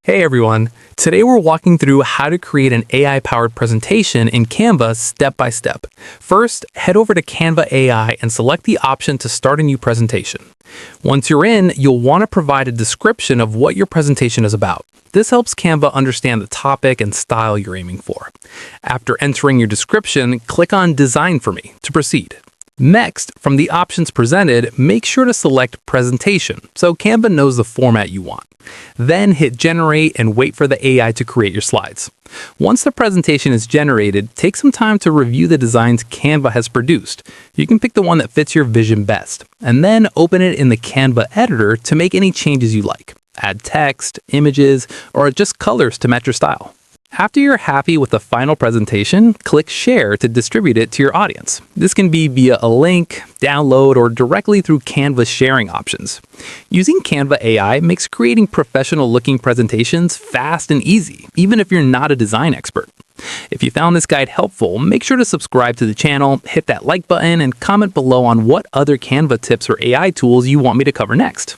Hey everyone! Today we're walking through how to create an AI-powered presentation in Canva step by step. First, head over to Canva AI and select the option to start a new presentation. Once you're in, you'll want to provide a description of what your presentation is about. This helps Canva understand the topic and style you're aiming for. After entering your description, click on Design for Me to proceed. Next, from the options presented, make sure to select Presentation so Canva knows the format you want. Then hit Generate and wait for the AI to create your slides. Once the presentation is generated, take some time to review the designs Canva has produced. You can pick the one that fits your vision best, and then open it in the Canva editor to make any changes you like. Add text, images, or adjust colors to match your style. After you're happy with the final presentation, click Share to distribute it to your audience. This can be via a link, download, or directly through Canva's sharing options. Using Canva AI makes creating professional-looking presentations fast and easy, even if you're not a design expert. If you found this guide helpful, make sure to subscribe to the channel, hit that like button, and comment below on what other Canva tips or AI tools you want me to cover next.